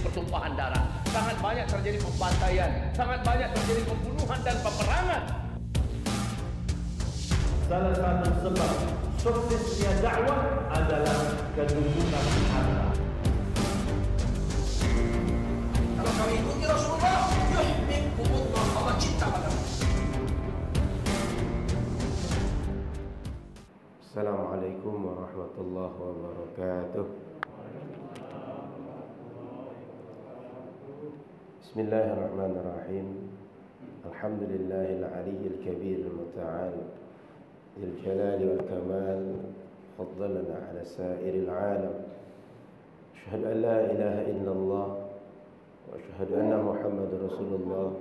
pertumpahan darah, sangat banyak terjadi pembantaian, sangat banyak terjadi pembunuhan dan peperangan. Salah satu sebab suksesnya dakwah adalah kedudukan harta. Kalau kami ikuti Rasulullah, yuhibbukumullah, Allah cinta padamu. Assalamualaikum warahmatullahi wabarakatuh. Bismillahirrahmanirrahim. Alhamdulillahil aliyyil kabiril muta'al dzil jalali wal kamal faddalana ala sa'iril alam. Asyhadu an la ilaha illallah wa asyhadu anna Muhammadar Rasulullah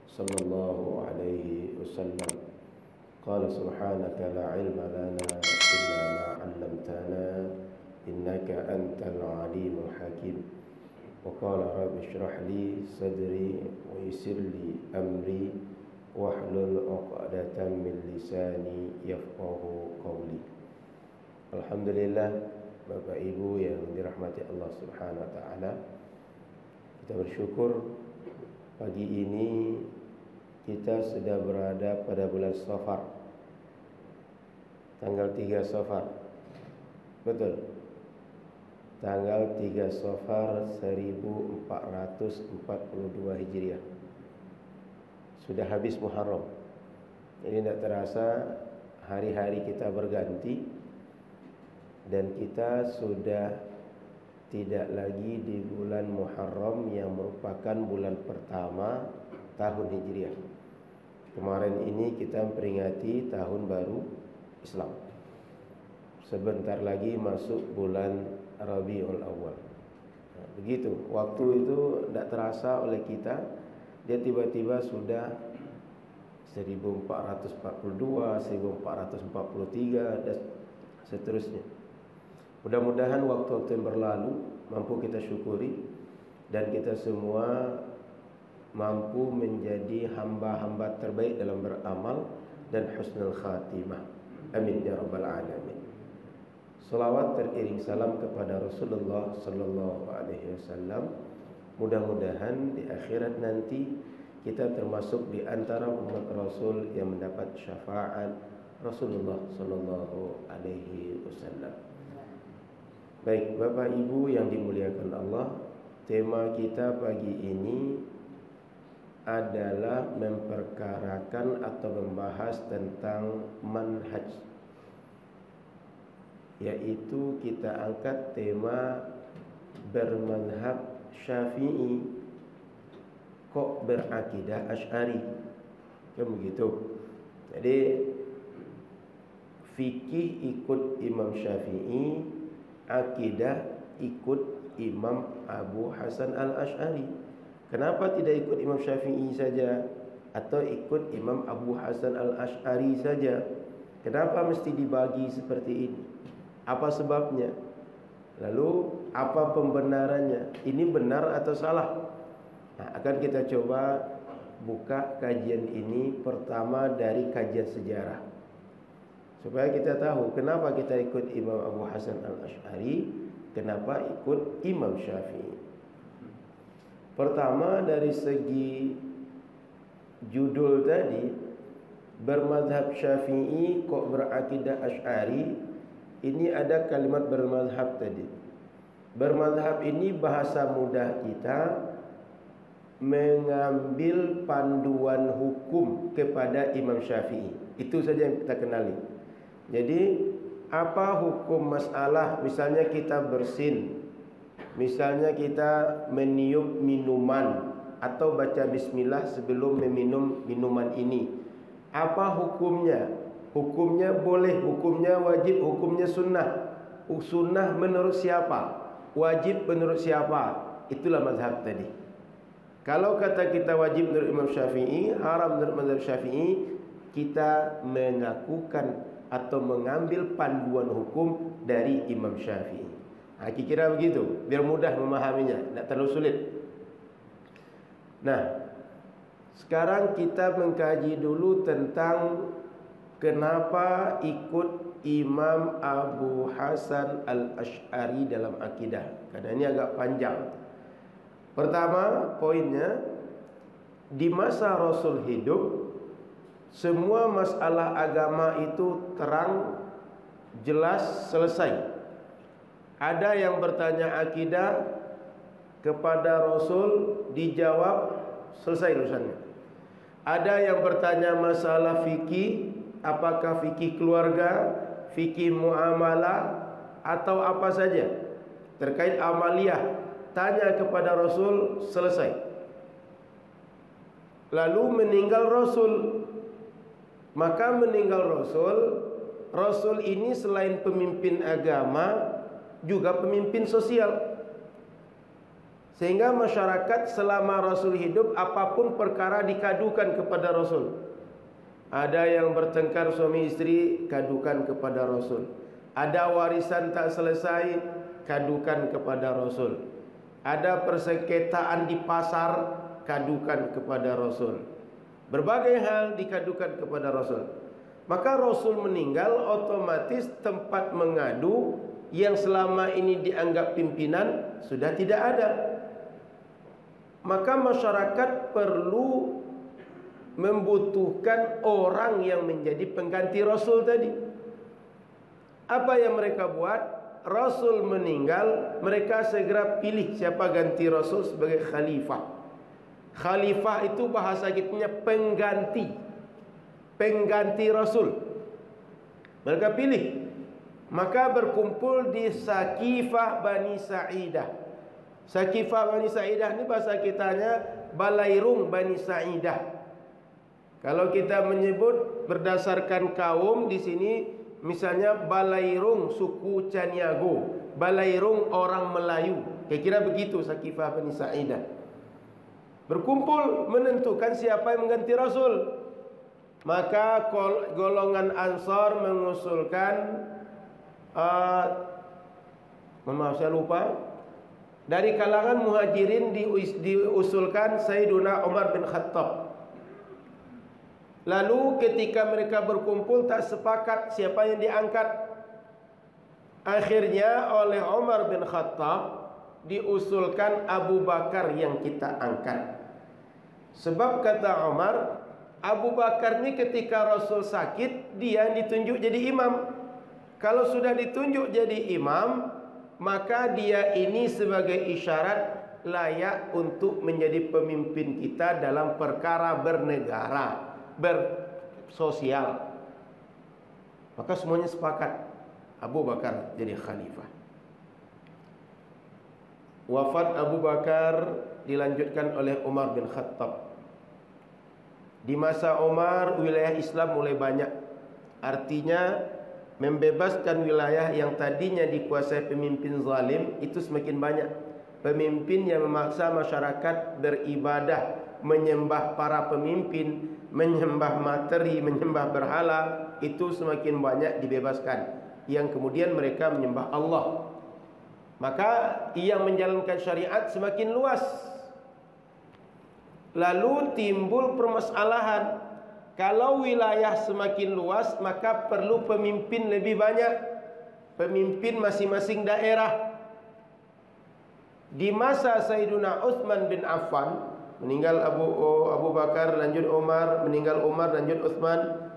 sallallahu alaihi wasallam. Qala subhanaka la ilma lana illa ma 'allamtana innaka antal alimul hakim. Wa qala rabbi shrah li sadri wa yassir li amri wahlul 'uqdatam min lisani yafqahu qawli. Alhamdulillah, Bapak Ibu yang dirahmati Allah Subhanahu wa taala, kita bersyukur pagi ini kita sudah berada pada bulan Safar, tanggal 3 Safar. Betul, tanggal 3 Safar 1442 Hijriah. Sudah habis Muharram. Jadi tidak terasa hari-hari kita berganti, dan kita sudah tidak lagi di bulan Muharram yang merupakan bulan pertama tahun Hijriah. Kemarin ini kita memperingati tahun baru Islam. Sebentar lagi masuk bulan Rabiul Awal. Nah, begitu, waktu itu tidak terasa oleh kita. Dia tiba-tiba sudah 1442, 1443 dan seterusnya. Mudah-mudahan waktu-waktu yang berlalu mampu kita syukuri, dan kita semua mampu menjadi hamba-hamba terbaik dalam beramal dan husnul khatimah. Amin ya rabbal alamin. Salawat teriring salam kepada Rasulullah sallallahu alaihi wasallam. Mudah-mudahan di akhirat nanti kita termasuk di antara umat Rasul yang mendapat syafaat Rasulullah sallallahu alaihi wasallam. Baik, Bapak Ibu yang dimuliakan Allah, tema kita pagi ini adalah memperkarakan atau membahas tentang manhaj, yaitu kita angkat tema bermadhab Syafi'i kok berakidah Asy'ari, kan begitu. Jadi fikih ikut Imam Syafi'i, akidah ikut Imam Abu Hasan al-Asy'ari. Kenapa tidak ikut Imam Syafi'i saja atau ikut Imam Abu Hasan al-Asy'ari saja? Kenapa mesti dibagi seperti ini? Apa sebabnya? Lalu apa pembenarannya? Ini benar atau salah? Nah, akan kita coba buka kajian ini pertama dari kajian sejarah, supaya kita tahu kenapa kita ikut Imam Abu Hasan al-Asy'ari, kenapa ikut Imam Syafi'i. Pertama, dari segi judul tadi, bermadhab Syafi'i kok berakidah Asy'ari, ini ada kalimat bermadhab tadi. Bermadhab ini bahasa mudah kita mengambil panduan hukum kepada Imam Syafi'i. Itu saja yang kita kenali. Jadi apa hukum masalah, misalnya kita bersin, misalnya kita meniup minuman atau baca bismillah sebelum meminum minuman ini, apa hukumnya? Hukumnya boleh, hukumnya wajib, hukumnya sunnah. Sunnah menurut siapa? Wajib menurut siapa? Itulah mazhab tadi. Kalau kata kita wajib menurut Imam Syafi'i, haram menurut mazhab Syafi'i, kita mengakukan atau mengambil panduan hukum dari Imam Syafi'i. Kira-kira begitu, biar mudah memahaminya, tidak terlalu sulit. Nah, sekarang kita mengkaji dulu tentang kenapa ikut Imam Abu Hasan al-Asy'ari dalam akidah. Karena ini agak panjang. Pertama, poinnya, di masa Rasul hidup, semua masalah agama itu terang, jelas, selesai. Ada yang bertanya akidah kepada Rasul, dijawab, selesai urusannya. Ada yang bertanya masalah fikih, apakah fikih keluarga, fikih muamalah, atau apa saja terkait amaliyah, tanya kepada Rasul, selesai. Lalu meninggal Rasul. Maka meninggal Rasul, Rasul ini selain pemimpin agama juga pemimpin sosial. Sehingga masyarakat selama Rasul hidup, apapun perkara dikadukan kepada Rasul. Ada yang bertengkar suami istri, kadukan kepada Rasul. Ada warisan tak selesai, kadukan kepada Rasul. Ada persengketaan di pasar, kadukan kepada Rasul. Berbagai hal dikadukan kepada Rasul. Maka Rasul meninggal, otomatis tempat mengadu yang selama ini dianggap pimpinan sudah tidak ada. Maka masyarakat perlu membutuhkan orang yang menjadi pengganti Rasul tadi. Apa yang mereka buat? Rasul meninggal, mereka segera pilih siapa ganti Rasul sebagai khalifah. Khalifah itu bahasa kitanya pengganti, pengganti Rasul. Mereka pilih. Maka berkumpul di Sakifah Bani Sa'idah. Sakifah Bani Sa'idah ini bahasa kitanya Balairung Bani Sa'idah. Kalau kita menyebut berdasarkan kaum di sini, misalnya Balairung suku Caniago, Balairung orang Melayu, kira-kira begitu Sakifah Bani Sa'idah. Berkumpul menentukan siapa yang mengganti Rasul. Maka golongan Ansar mengusulkan, maaf saya lupa, dari kalangan Muhajirin diusulkan Sayyiduna Umar bin Khattab. Lalu ketika mereka berkumpul tak sepakat siapa yang diangkat. Akhirnya oleh Umar bin Khattab diusulkan Abu Bakar yang kita angkat. Sebab kata Umar, Abu Bakar ini ketika Rasul sakit, dia ditunjuk jadi imam. Kalau sudah ditunjuk jadi imam, maka dia ini sebagai isyarat layak untuk menjadi pemimpin kita dalam perkara bernegara, bersosial. Maka semuanya sepakat Abu Bakar jadi khalifah. Wafat Abu Bakar dilanjutkan oleh Umar bin Khattab. Di masa Umar, wilayah Islam mulai banyak. Artinya membebaskan wilayah yang tadinya dikuasai pemimpin zalim itu semakin banyak. Pemimpin yang memaksa masyarakat beribadah, menyembah para pemimpin, menyembah materi, menyembah berhala, itu semakin banyak dibebaskan. Yang kemudian mereka menyembah Allah. Maka yang menjalankan syariat semakin luas. Lalu timbul permasalahan. Kalau wilayah semakin luas, maka perlu pemimpin lebih banyak. Pemimpin masing-masing daerah. Di masa Sayyiduna Utsman bin Affan, meninggal Abu Bakar, lanjut Umar, meninggal Umar, lanjut Utsman.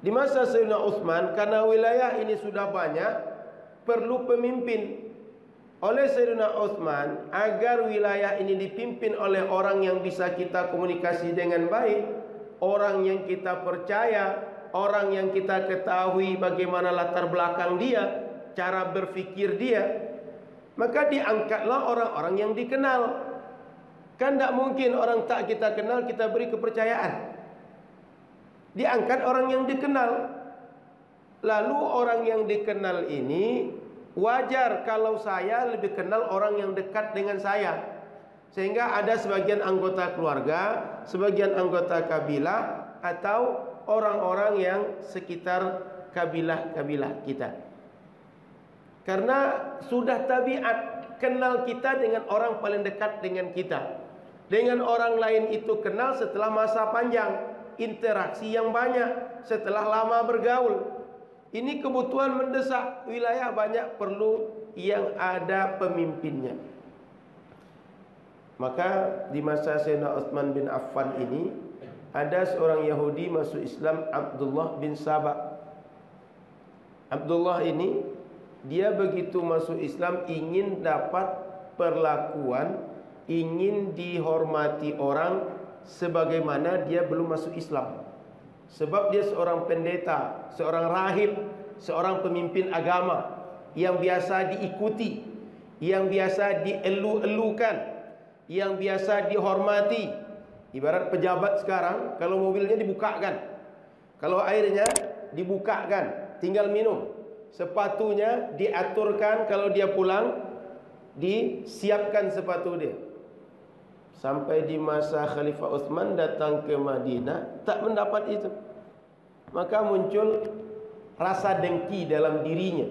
Di masa Sayyidina Utsman, karena wilayah ini sudah banyak, perlu pemimpin. Oleh Sayyidina Utsman, agar wilayah ini dipimpin oleh orang yang bisa kita komunikasi dengan baik, orang yang kita percaya, orang yang kita ketahui bagaimana latar belakang dia, cara berfikir dia, maka diangkatlah orang-orang yang dikenal. Kan tidak mungkin orang tak kita kenal kita beri kepercayaan. Diangkat orang yang dikenal. Lalu orang yang dikenal ini, wajar kalau saya lebih kenal orang yang dekat dengan saya. Sehingga ada sebagian anggota keluarga, sebagian anggota kabilah, atau orang-orang yang sekitar kabilah-kabilah kita. Karena sudah tabiat kenal kita dengan orang paling dekat dengan kita. Dengan orang lain itu kenal setelah masa panjang, interaksi yang banyak, setelah lama bergaul. Ini kebutuhan mendesak. Wilayah banyak perlu yang ada pemimpinnya. Maka di masa Sayyidina Utsman bin Affan ini ada seorang Yahudi masuk Islam, Abdullah bin Saba. Abdullah ini dia begitu masuk Islam ingin dapat perlakuan, ingin dihormati orang sebagaimana dia belum masuk Islam. Sebab dia seorang pendeta, seorang rahib, seorang pemimpin agama yang biasa diikuti, yang biasa dielu-elukan, yang biasa dihormati. Ibarat pejabat sekarang, kalau mobilnya dibukakan, kalau airnya dibukakan, tinggal minum. Sepatunya diaturkan, kalau dia pulang disiapkan sepatu dia. Sampai di masa Khalifah Utsman datang ke Madinah, tak mendapat itu. Maka muncul rasa dengki dalam dirinya,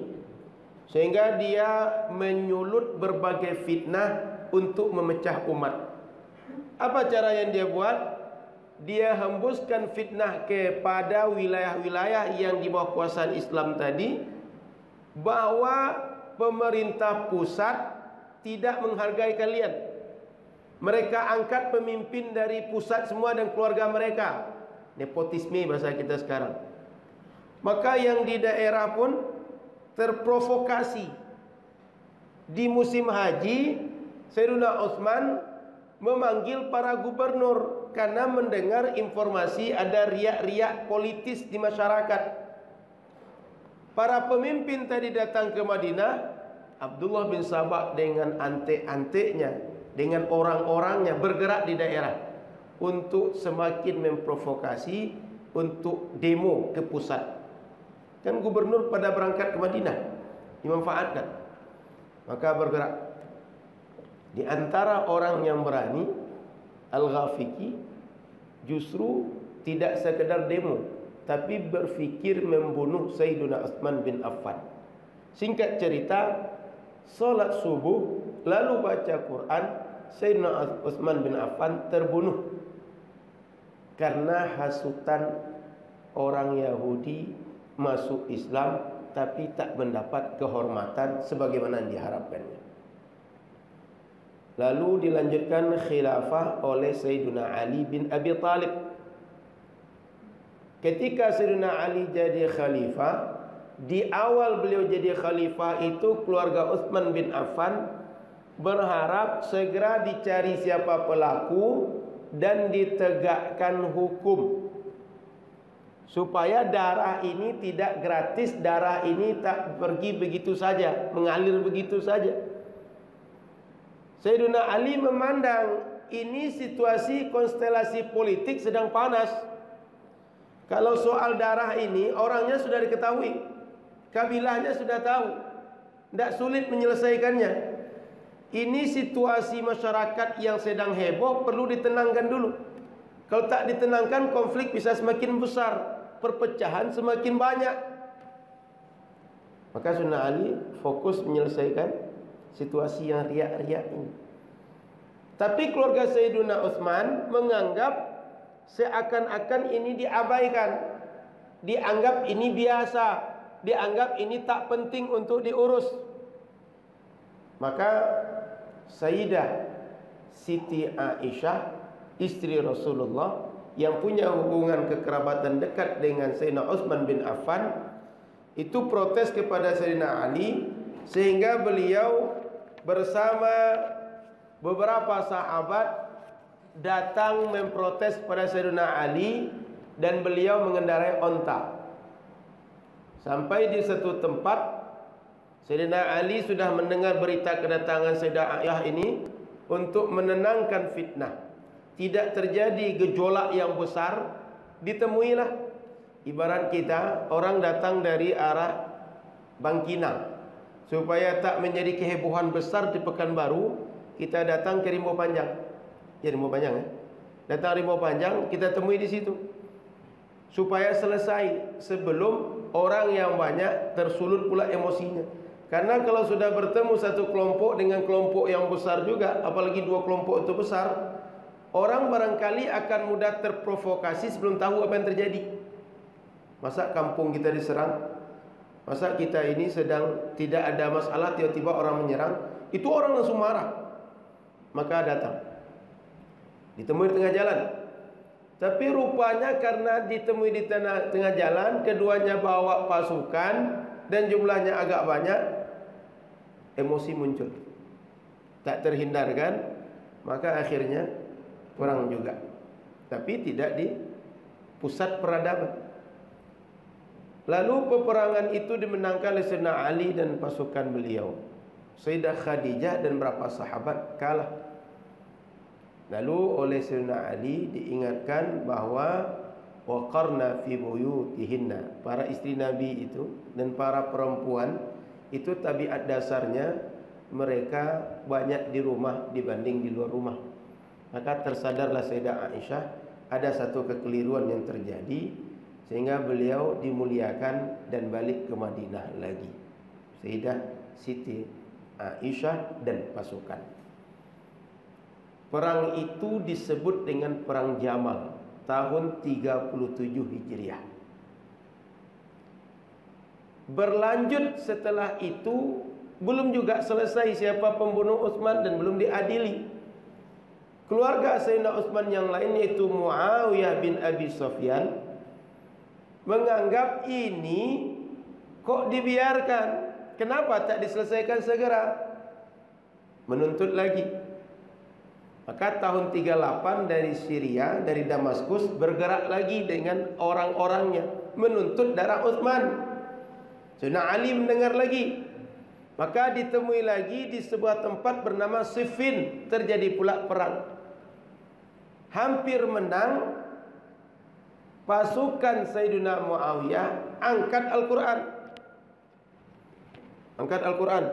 sehingga dia menyulut berbagai fitnah untuk memecah umat. Apa cara yang dia buat? Dia hembuskan fitnah kepada wilayah-wilayah yang di bawah kuasaan Islam tadi, bahwa pemerintah pusat tidak menghargai kalian. Mereka angkat pemimpin dari pusat semua dan keluarga mereka. Nepotisme bahasa kita sekarang. Maka yang di daerah pun terprovokasi. Di musim haji, Sayyidina Utsman memanggil para gubernur karena mendengar informasi ada riak-riak politis di masyarakat. Para pemimpin tadi datang ke Madinah. Abdullah bin Sabah dengan antek-anteknya, dengan orang-orangnya bergerak di daerah untuk semakin memprovokasi untuk demo ke pusat. Kan gubernur pada berangkat ke Madinah, dimanfaatkan. Maka bergerak. Di antara orang yang berani, Al-Ghafiqi justru tidak sekedar demo, tapi berfikir membunuh Sayyidina Utsman bin Affan. Singkat cerita, salat subuh lalu baca Quran, Sayyidina Utsman bin Affan terbunuh karena hasutan orang Yahudi masuk Islam tapi tak mendapat kehormatan sebagaimana yang diharapkannya. Lalu dilanjutkan khilafah oleh Sayyidina Ali bin Abi Thalib. Ketika Sayyidina Ali jadi khalifah, di awal beliau jadi khalifah itu keluarga Utsman bin Affan berharap segera dicari siapa pelaku dan ditegakkan hukum, supaya darah ini tidak gratis, darah ini tak pergi begitu saja, mengalir begitu saja. Sayyidina Ali memandang ini situasi konstelasi politik sedang panas. Kalau soal darah ini orangnya sudah diketahui, kabilahnya sudah tahu, tidak sulit menyelesaikannya. Ini situasi masyarakat yang sedang heboh, perlu ditenangkan dulu. Kalau tak ditenangkan, konflik bisa semakin besar, perpecahan semakin banyak. Maka Sayyidina Ali fokus menyelesaikan situasi yang riak-riak ini. Tapi keluarga Sayyidina Utsman menganggap seakan-akan ini diabaikan, dianggap ini biasa, dianggap ini tak penting untuk diurus. Maka Sayyidah Siti Aisyah, istri Rasulullah yang punya hubungan kekerabatan dekat dengan Sayyidina Utsman bin Affan, itu protes kepada Sayyidina Ali, sehingga beliau bersama beberapa sahabat datang memprotes pada Sayyidina Ali, dan beliau mengendarai onta. Sampai di satu tempat, Sayyidina Ali sudah mendengar berita kedatangan Sayyidah Aisyah ini untuk menenangkan fitnah, tidak terjadi gejolak yang besar. Ditemuilah, ibarat kita orang datang dari arah Bangkinang, supaya tak menjadi kehebohan besar di Pekanbaru, kita datang ke Rimau Panjang. Ya, Rimau Panjang ya. Datang Rimau Panjang, kita temui di situ, supaya selesai sebelum orang yang banyak tersulut pula emosinya. Karena kalau sudah bertemu satu kelompok dengan kelompok yang besar juga, apalagi dua kelompok itu besar, orang barangkali akan mudah terprovokasi sebelum tahu apa yang terjadi. Masa kampung kita diserang? Masa kita ini sedang tidak ada masalah, tiba-tiba orang menyerang? Itu orang langsung marah. Maka datang. ditemui di tengah jalan. Tapi rupanya karena ditemui di tengah jalan, keduanya bawa pasukan dan jumlahnya agak banyak, emosi muncul, tak terhindarkan, maka akhirnya perang juga. Tapi tidak di pusat peradaban. Lalu peperangan itu dimenangkan oleh Sayyidina Ali dan pasukan beliau. Sayyidah Khadijah dan beberapa sahabat kalah. Lalu oleh Sayyidina Ali diingatkan bahwa waqarna fi buyutihinna, para istri Nabi itu dan para perempuan itu tabiat dasarnya mereka banyak di rumah dibanding di luar rumah. Maka tersadarlah Sayyidah Aisyah ada satu kekeliruan yang terjadi, sehingga beliau dimuliakan dan balik ke Madinah lagi. Sayyidah Siti Aisyah dan pasukan. Perang itu disebut dengan Perang Jamal tahun 37 Hijriah. Berlanjut setelah itu, belum juga selesai siapa pembunuh Utsman dan belum diadili. Keluarga Sayyidina Utsman yang lain yaitu Muawiyah bin Abi Sufyan menganggap ini kok dibiarkan, kenapa tak diselesaikan segera, menuntut lagi. Maka tahun 38 dari Syria, dari Damaskus bergerak lagi dengan orang-orangnya menuntut darah Utsman. Sayyidina Ali mendengar lagi, maka ditemui lagi di sebuah tempat bernama Siffin, terjadi pula perang. Hampir menang, pasukan Sayyidina Muawiyah angkat Al-Quran. Angkat Al-Quran,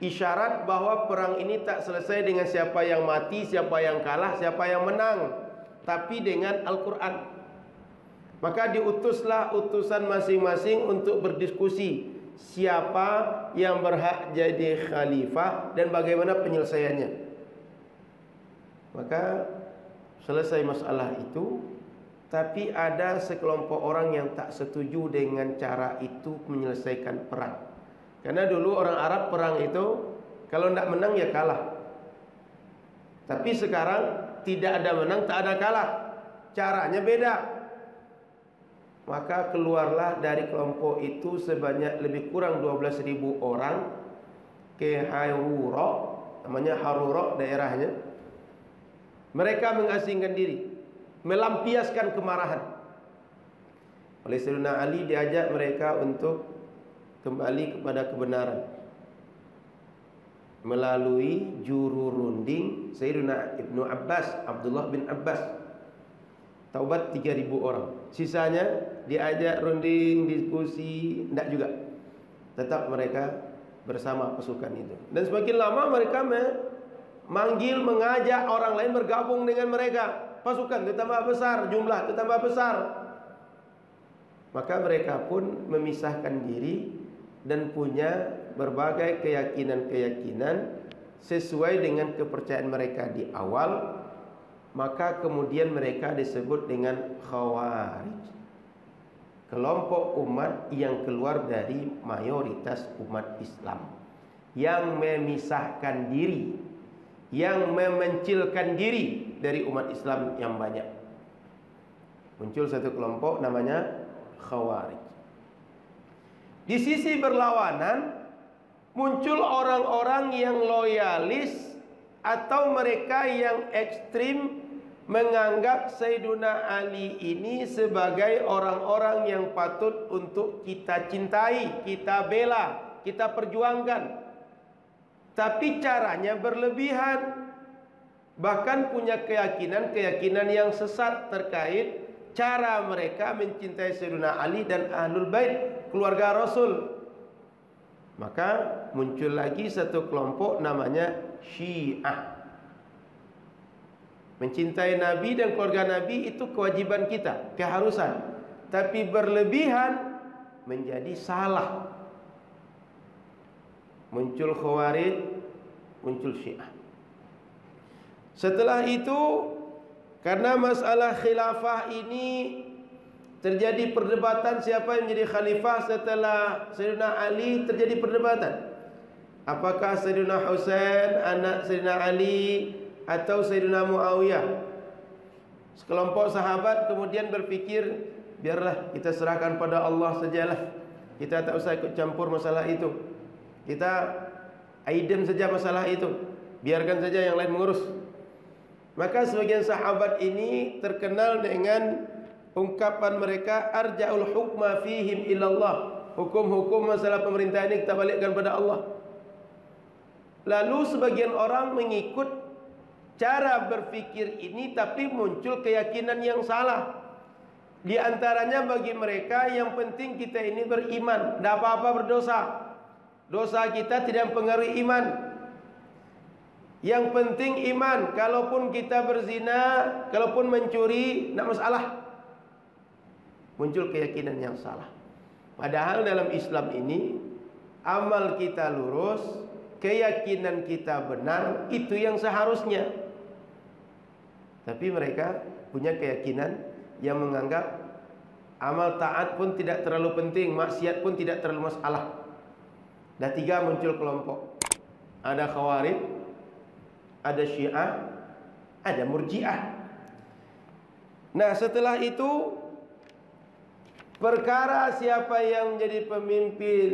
isyarat bahwa perang ini tak selesai dengan siapa yang mati, siapa yang kalah, siapa yang menang, tapi dengan Al-Quran. Maka diutuslah utusan masing-masing untuk berdiskusi siapa yang berhak jadi khalifah dan bagaimana penyelesaiannya. Maka selesai masalah itu, tapi ada sekelompok orang yang tak setuju dengan cara itu menyelesaikan perang. Karena dulu orang Arab perang itu kalau tidak menang ya kalah. Tapi sekarang tidak ada menang, tak ada kalah. Caranya beda. Maka keluarlah dari kelompok itu sebanyak lebih kurang 12.000 orang ke Harura, namanya Harura daerahnya. Mereka mengasingkan diri, melampiaskan kemarahan. Oleh Sayyidina Ali diajak mereka untuk kembali kepada kebenaran melalui juru runding Sayyidina Ibnu Abbas, Abdullah bin Abbas. Taubat 3.000 orang. Sisanya diajak runding, diskusi, tidak juga. Tetap mereka bersama pasukan itu. Dan semakin lama mereka memanggil, mengajak orang lain bergabung dengan mereka. Pasukan itu tambah besar, jumlah itu tambah besar. Maka mereka pun memisahkan diri dan punya berbagai keyakinan-keyakinan sesuai dengan kepercayaan mereka di awal. Maka kemudian mereka disebut dengan Khawarij, kelompok umat yang keluar dari mayoritas umat Islam, yang memisahkan diri, yang memencilkan diri dari umat Islam yang banyak. Muncul satu kelompok namanya Khawarij. Di sisi berlawanan muncul orang-orang yang loyalis atau mereka yang ekstrim, menganggap Sayyiduna Ali ini sebagai orang-orang yang patut untuk kita cintai, kita bela, kita perjuangkan. Tapi caranya berlebihan, bahkan punya keyakinan-keyakinan yang sesat terkait cara mereka mencintai Sayyiduna Ali dan Ahlul Bait, keluarga Rasul. Maka muncul lagi satu kelompok namanya Syiah. Mencintai Nabi dan keluarga Nabi itu kewajiban kita, keharusan. Tapi berlebihan menjadi salah. Muncul Khawarij, muncul Syiah. Setelah itu, karena masalah khilafah ini terjadi perdebatan siapa yang menjadi khalifah setelah Sayyidina Ali, terjadi perdebatan. Apakah Sayyidina Husain anak Sayyidina Ali atau Sayyidina Muawiyah. Sekelompok sahabat kemudian berpikir, biarlah kita serahkan pada Allah sajalah. Kita tak usah ikut campur masalah itu. Kita aidem saja masalah itu. Biarkan saja yang lain mengurus. Maka sebagian sahabat ini terkenal dengan ungkapan mereka, arja'ul hukma fihim ilallah. Hukum-hukum masalah pemerintah ini kita balikkan pada Allah. Lalu sebagian orang mengikut cara berpikir ini, tapi muncul keyakinan yang salah. Di antaranya bagi mereka yang penting kita ini beriman, tidak apa-apa berdosa. Dosa kita tidak mempengaruhi iman. Yang penting iman. Kalaupun kita berzina, kalaupun mencuri, tidak masalah. Muncul keyakinan yang salah. Padahal dalam Islam ini, amal kita lurus, keyakinan kita benar, itu yang seharusnya. Tapi mereka punya keyakinan yang menganggap amal taat pun tidak terlalu penting, maksiat pun tidak terlalu masalah. Dah tiga muncul kelompok. Ada Khawarij, ada Syiah, ada Murji'ah. Nah, setelah itu perkara siapa yang menjadi pemimpin,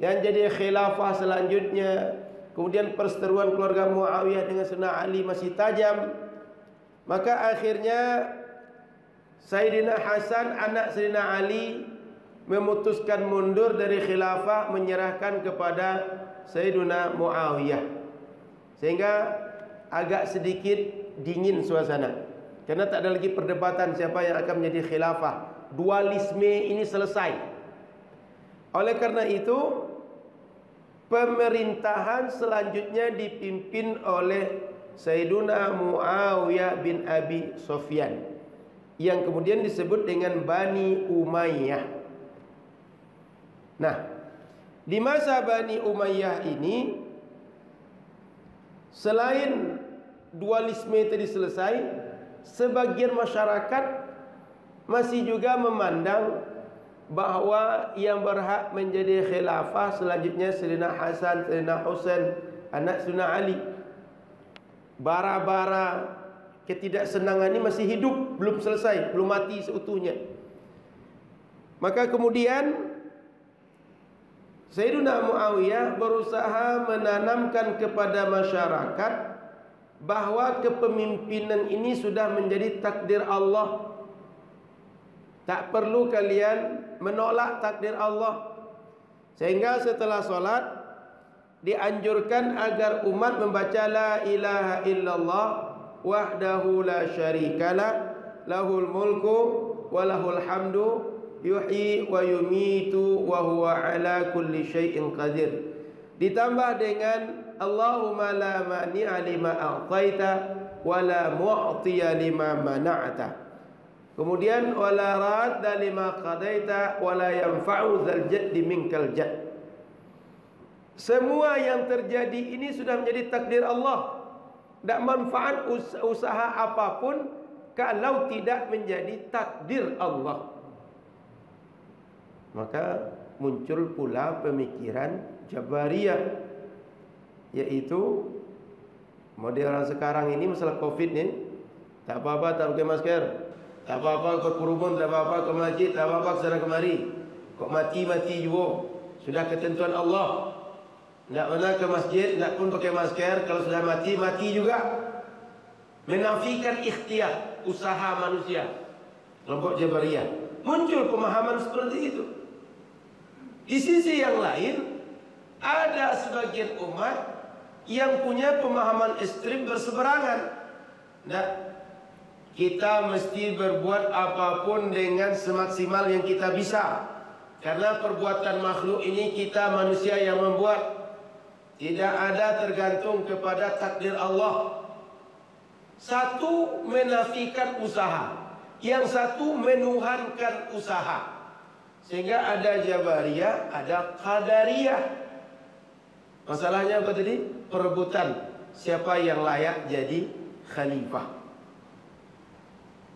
yang jadi khilafah selanjutnya, kemudian perseteruan keluarga Muawiyah dengan Sayyidina Ali masih tajam. Maka akhirnya Sayyidina Hasan, anak Sayyidina Ali, memutuskan mundur dari khilafah, menyerahkan kepada Sayyidina Muawiyah. Sehingga agak sedikit dingin suasana, karena tak ada lagi perdebatan siapa yang akan menjadi khilafah. Dualisme ini selesai. Oleh karena itu, pemerintahan selanjutnya dipimpin oleh Sayyiduna Muawiyah bin Abi Sufyan, yang kemudian disebut dengan Bani Umayyah. Nah, di masa Bani Umayyah ini, selain dualisme tadi selesai, sebagian masyarakat masih juga memandang bahwa yang berhak menjadi khilafah selanjutnya Sayyidina Hasan, Sayyidina Husain, anak Sayyidina Ali. Bara-bara ketidaksenangan ini masih hidup, belum selesai, belum mati seutuhnya. Maka kemudian Sayyidina Muawiyah berusaha menanamkan kepada masyarakat bahwa kepemimpinan ini sudah menjadi takdir Allah. Tak perlu kalian menolak takdir Allah. Sehingga setelah solat dianjurkan agar umat membaca la ilaha illallah wahdahu la syarikalah lahul mulku wa lahul hamdu yuhyi wa yumitu wa huwa ala kulli syai'in qadir. Ditambah dengan Allahumma la mani'a lima a'taita wa la mu'tiya lima mana'ta. Kemudian wala radda lima qadaita wa la yanfa'u dzal jaddi minkal jadd. Semua yang terjadi ini sudah menjadi takdir Allah. Tak manfaat usaha apapun kalau tidak menjadi takdir Allah. Maka muncul pula pemikiran Jabariyah, yaitu model orang sekarang ini masalah Covid ni, tak apa-apa tak pakai masker, tak apa-apa berkerumun, tak apa-apa ke masjid, tak apa-apa ke sana kemari. Kok mati-mati juga, sudah ketentuan Allah. Tak pernah ke masjid, tak pun pakai masker. Kalau sudah mati, mati juga. Menafikan ikhtiar, usaha manusia. Kelompok Jabariyah muncul pemahaman seperti itu. Di sisi yang lain, ada sebagian umat yang punya pemahaman ekstrim berseberangan. Nah, kita mesti berbuat apapun dengan semaksimal yang kita bisa, karena perbuatan makhluk ini kita manusia yang membuat. Tidak ada tergantung kepada takdir Allah. Satu menafikan usaha, yang satu menuhankan usaha. Sehingga ada Jabariyah, ada Qadariyah. Masalahnya apa tadi? Perebutan siapa yang layak jadi khalifah.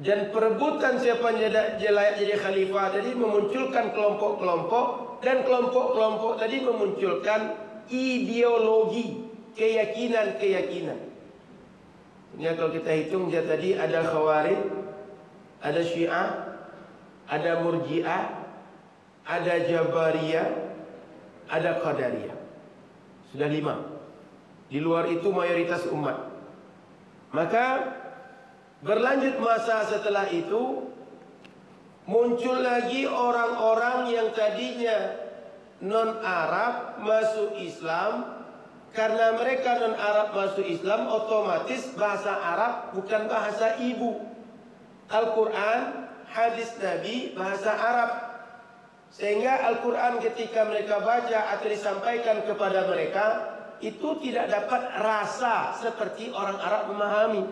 Dan perebutan siapa yang layak jadi khalifah tadi memunculkan kelompok-kelompok, dan kelompok-kelompok tadi memunculkan ideologi, keyakinan-keyakinan. Ini kalau kita hitung dia tadi ada Khawarij, ada Syiah, ada Murji'ah, ada Jabariyah, ada Qadariyah. Sudah 5. Di luar itu mayoritas umat. Maka berlanjut masa setelah itu, muncul lagi orang-orang yang tadinya non-Arab masuk Islam. Karena mereka non-Arab masuk Islam, otomatis bahasa Arab bukan bahasa ibu. Al-Quran, hadis Nabi, bahasa Arab. Sehingga Al-Quran ketika mereka baca atau disampaikan kepada mereka, itu tidak dapat rasa seperti orang Arab memahami.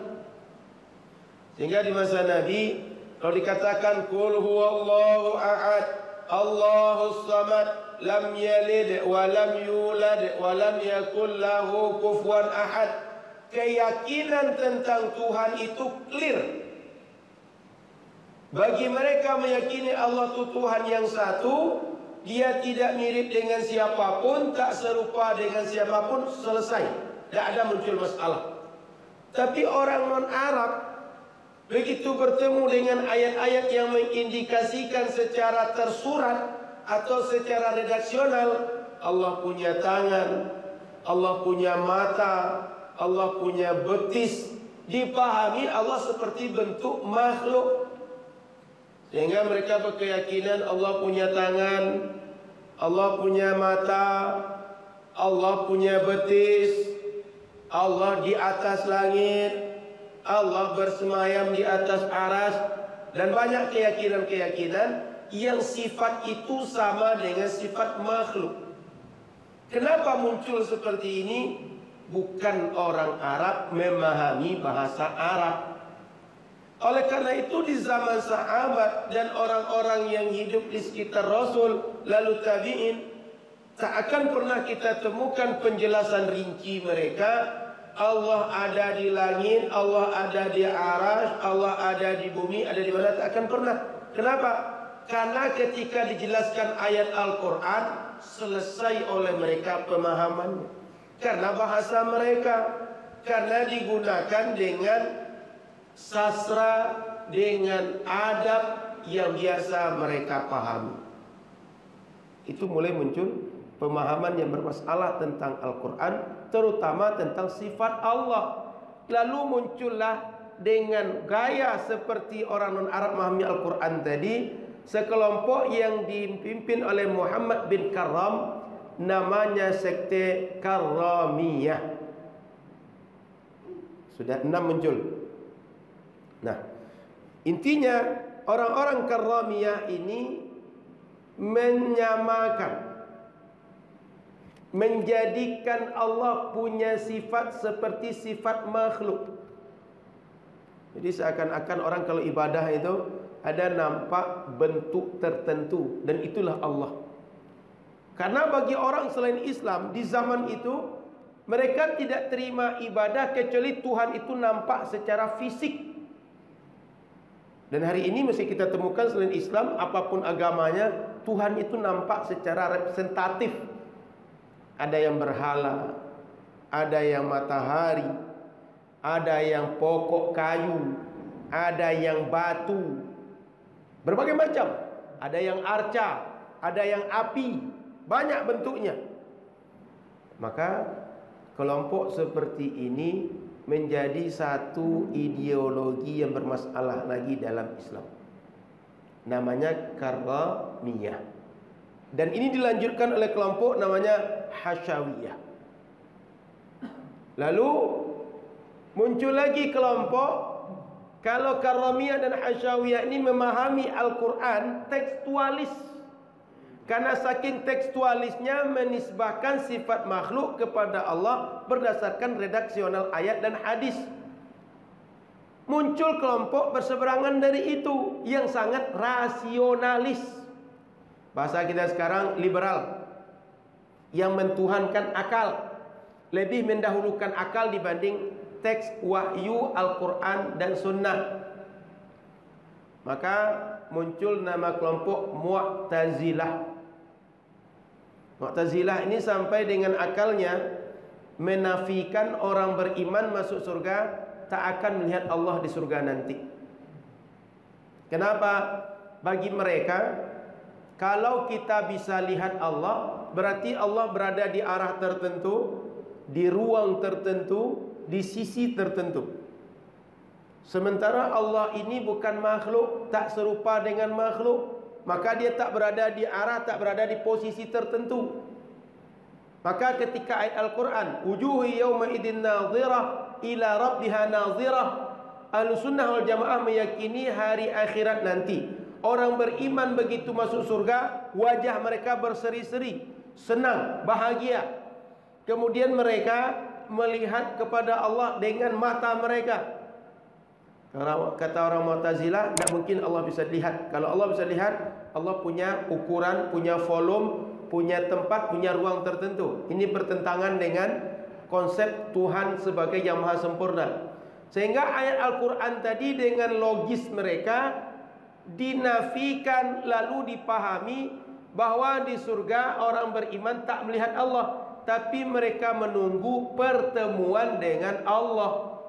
Sehingga di masa Nabi, kalau dikatakan Qul huwallahu ahad, Allahus samad, lam yalid wa lam yulad wa lam yakul lahu kufuwan ahad, keyakinan tentang Tuhan itu clear. Bagi mereka meyakini Allah itu Tuhan yang satu, dia tidak mirip dengan siapapun, tak serupa dengan siapapun, selesai. Tidak ada muncul masalah. Tapi orang non-Arab begitu bertemu dengan ayat-ayat yang mengindikasikan secara tersurat atau secara redaksional, Allah punya tangan, Allah punya mata, Allah punya betis, dipahami Allah seperti bentuk makhluk. Sehingga mereka berkeyakinan Allah punya tangan, Allah punya mata, Allah punya betis, Allah di atas langit, Allah bersemayam di atas aras, dan banyak keyakinan-keyakinan yang sifat itu sama dengan sifat makhluk. Kenapa muncul seperti ini? Bukan orang Arab memahami bahasa Arab. Oleh karena itu di zaman sahabat dan orang-orang yang hidup di sekitar Rasul lalu tabi'in, tak akan pernah kita temukan penjelasan rinci mereka. Allah ada di langit, Allah ada di aras, Allah ada di bumi, ada di mana, tak akan pernah. Kenapa? Karena ketika dijelaskan ayat Al-Quran, selesai oleh mereka pemahamannya. Karena bahasa mereka, karena digunakan dengan sastra, dengan adab yang biasa mereka pahami. Itu mulai muncul pemahaman yang bermasalah tentang Al-Quran, terutama tentang sifat Allah. Lalu muncullah dengan gaya seperti orang non-Arab memahami Al-Quran tadi, sekelompok yang dipimpin oleh Muhammad bin Karram, namanya sekte Karramiyah. Sudah 6 muncul. Nah, intinya orang-orang Karramiyah ini menyamakan, menjadikan Allah punya sifat seperti sifat makhluk. Jadi seakan-akan orang kalau ibadah itu ada nampak bentuk tertentu, dan itulah Allah. Karena bagi orang selain Islam di zaman itu, mereka tidak terima ibadah kecuali Tuhan itu nampak secara fisik. Dan hari ini mesti kita temukan selain Islam, apapun agamanya, Tuhan itu nampak secara representatif. Ada yang berhala, ada yang matahari, ada yang pokok kayu, ada yang batu, berbagai macam. Ada yang arca, ada yang api, banyak bentuknya. Maka kelompok seperti ini menjadi satu ideologi yang bermasalah lagi dalam Islam. Namanya Karramiyah. Dan ini dilanjutkan oleh kelompok namanya Hasyawiyah. Lalu muncul lagi kelompok, kalau Karramiyah dan Hasyawiyah ini memahami Al-Quran tekstualis. Karena saking tekstualisnya menisbahkan sifat makhluk kepada Allah berdasarkan redaksional ayat dan hadis. Muncul kelompok berseberangan dari itu yang sangat rasionalis. Bahasa kita sekarang liberal, yang mentuhankan akal, lebih mendahulukan akal dibanding teks wahyu Al-Quran dan Sunnah. Maka muncul nama kelompok Mu'tazilah. Mu'tazilah ini sampai dengan akalnya menafikan orang beriman masuk surga tak akan melihat Allah di surga nanti. Kenapa? Bagi mereka, kalau kita bisa lihat Allah, berarti Allah berada di arah tertentu, di ruang tertentu, di sisi tertentu. Sementara Allah ini bukan makhluk, tak serupa dengan makhluk, maka dia tak berada di arah, tak berada di posisi tertentu. Maka ketika ayat Al-Quran, wujuhu yawma idin nadhirah ila rabbiha nadhirah, Ahlussunnah wal Jamaah meyakini hari akhirat nanti orang beriman begitu masuk surga, wajah mereka berseri-seri, senang, bahagia. Kemudian mereka melihat kepada Allah dengan mata mereka. Kata orang Mu'tazilah, tidak mungkin Allah bisa lihat. Kalau Allah bisa lihat, Allah punya ukuran, punya volume, punya tempat, punya ruang tertentu. Ini bertentangan dengan konsep Tuhan sebagai yang maha sempurna. Sehingga ayat Al-Quran tadi dengan logis mereka dinafikan, lalu dipahami bahwa di surga orang beriman tak melihat Allah, tapi mereka menunggu pertemuan dengan Allah.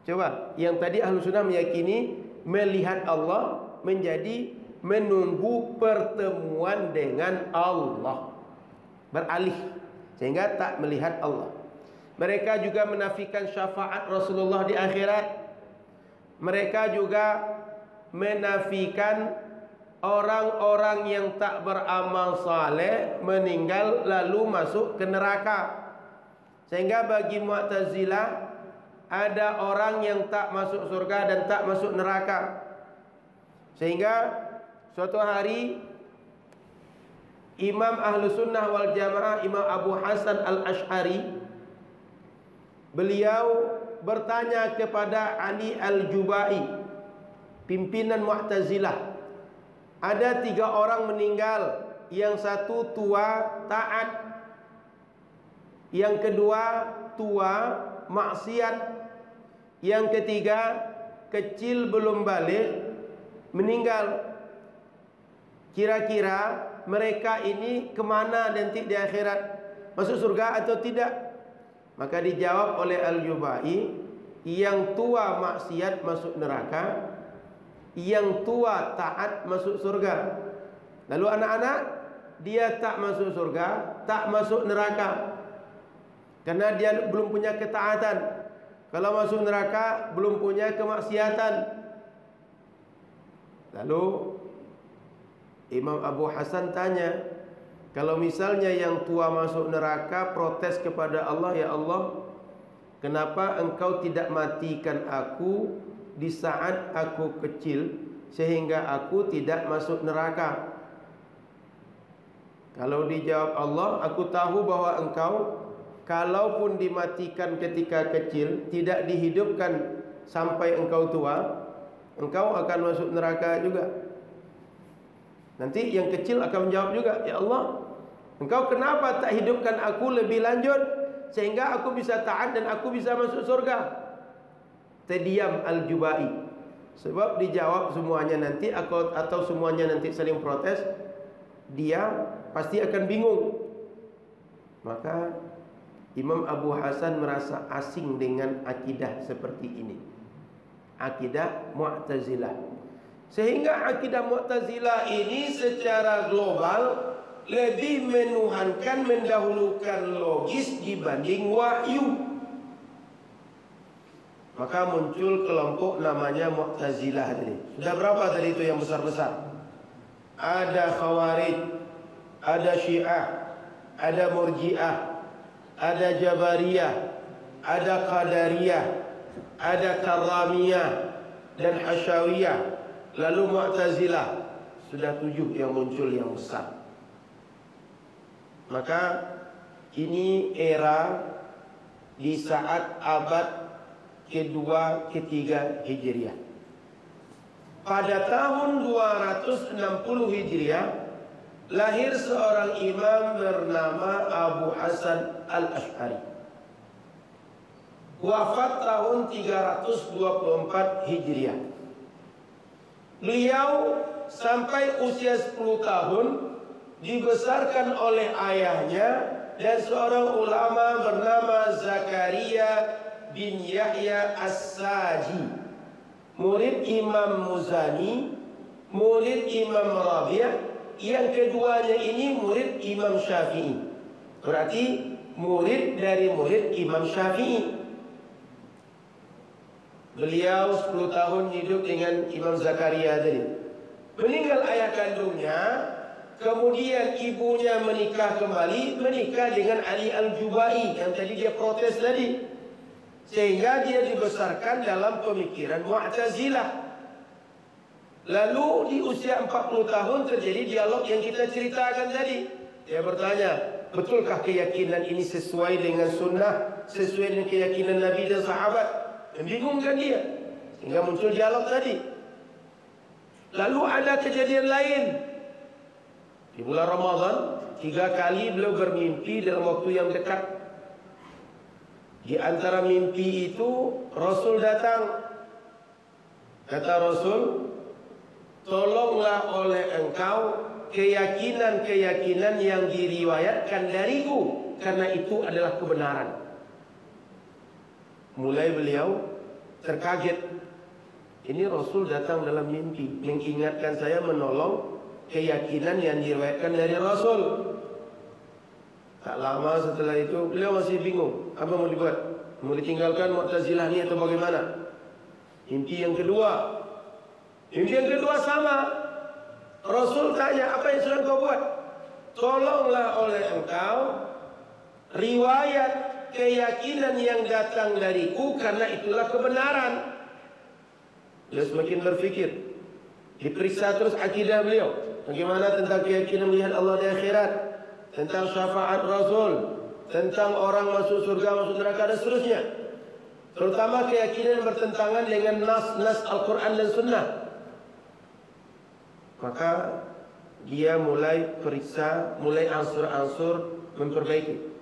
Coba, yang tadi Ahlussunnah meyakini melihat Allah menjadi menunggu pertemuan dengan Allah, beralih sehingga tak melihat Allah. Mereka juga menafikan syafaat Rasulullah di akhirat. Mereka juga menafikan orang-orang yang tak beramal saleh meninggal lalu masuk ke neraka. Sehingga bagi Mu'tazilah, ada orang yang tak masuk surga dan tak masuk neraka. Sehingga suatu hari Imam Ahlussunnah wal Jamaah, Imam Abu Hasan Al-Asy'ari, beliau bertanya kepada Ali Al-Jubai, pimpinan Mu'tazilah. Ada 3 orang meninggal, yang satu tua taat, yang kedua tua maksiat, yang ketiga kecil belum balik meninggal. Kira-kira mereka ini kemana nanti di akhirat? Masuk surga atau tidak? Maka dijawab oleh Al-Jubai, yang tua maksiat masuk neraka, yang tua taat masuk surga. Lalu anak-anak, dia tak masuk surga, tak masuk neraka, karena dia belum punya ketaatan. Kalau masuk neraka belum punya kemaksiatan. Lalu Imam Abu Hasan tanya, kalau misalnya yang tua masuk neraka protes kepada Allah, ya Allah, kenapa engkau tidak matikan aku di saat aku kecil sehingga aku tidak masuk neraka? Kalau dijawab Allah, aku tahu bahwa engkau kalaupun dimatikan ketika kecil, tidak dihidupkan sampai engkau tua, engkau akan masuk neraka juga. Nanti yang kecil akan menjawab juga, ya Allah, engkau kenapa tak hidupkan aku lebih lanjut sehingga aku bisa taat dan aku bisa masuk surga? Terdiam Al-Jubai, sebab dijawab semuanya nanti atau semuanya nanti saling protes, dia pasti akan bingung. Maka Imam Abu Hasan merasa asing dengan akidah seperti ini, akidah Mu'tazilah. Sehingga akidah Mu'tazilah ini secara global lebih menuhankan, mendahulukan logis dibanding wahyu. Maka muncul kelompok namanya Mu'tazilah tadi. Sudah berapa tadi itu yang besar-besar? Ada Khawarij, ada Syiah, ada Murji'ah, ada Jabariyah, ada Qadariyah, ada Karramiyah dan Hasyawiyah. Lalu Mu'tazilah. Sudah 7 yang muncul yang besar. Maka ini era di saat abad kedua, ketiga Hijriah. Pada tahun 260 Hijriah lahir seorang imam bernama Abu Hasan Al-Asy'ari. Wafat tahun 324 Hijriah. Beliau sampai usia 10 tahun dibesarkan oleh ayahnya dan seorang ulama bernama Zakaria bin Yahya As-Saji, murid Imam Muzani, murid Imam Rabi'. Yang keduanya ini murid Imam Syafi'i. Berarti murid dari murid Imam Syafi'i. Beliau 10 tahun hidup dengan Imam Zakaria tadi. Meninggal ayah kandungnya, kemudian ibunya menikah kembali, menikah dengan Ali Al-Jubai yang tadi dia protes tadi. Sehingga dia dibesarkan dalam pemikiran Mu'tazilah. Lalu di usia 40 tahun terjadi dialog yang kita ceritakan tadi. Dia bertanya, betulkah keyakinan ini sesuai dengan sunnah, sesuai dengan keyakinan Nabi dan sahabat? Membingungkan dia, sehingga muncul dialog tadi. Lalu ada kejadian lain. Di bulan Ramadan 3 kali beliau bermimpi dalam waktu yang dekat. Di antara mimpi itu Rasul datang. Kata Rasul, tolonglah oleh engkau keyakinan-keyakinan yang diriwayatkan dariku, karena itu adalah kebenaran. Mulai beliau terkaget. Ini Rasul datang dalam mimpi, mengingatkan saya menolong keyakinan yang diriwayatkan dari Rasul. Tak lama setelah itu beliau masih bingung, apa mau dibuat? Mau ditinggalkan Mu'tazilah ni atau bagaimana? Mimpi yang kedua. Mimpi yang kedua sama. Rasul tanya, apa yang sudah kau buat? Tolonglah oleh engkau riwayat keyakinan yang datang dariku, karena itulah kebenaran. Beliau semakin berfikir. Diperiksa terus akidah beliau. Bagaimana tentang keyakinan melihat Allah di akhirat, tentang syafaat Rasul, tentang orang masuk surga, masuk neraka dan seterusnya. Terutama keyakinan bertentangan dengan nas-nas Al-Quran dan Sunnah. Maka dia mulai periksa, mulai ansur-ansur memperbaiki.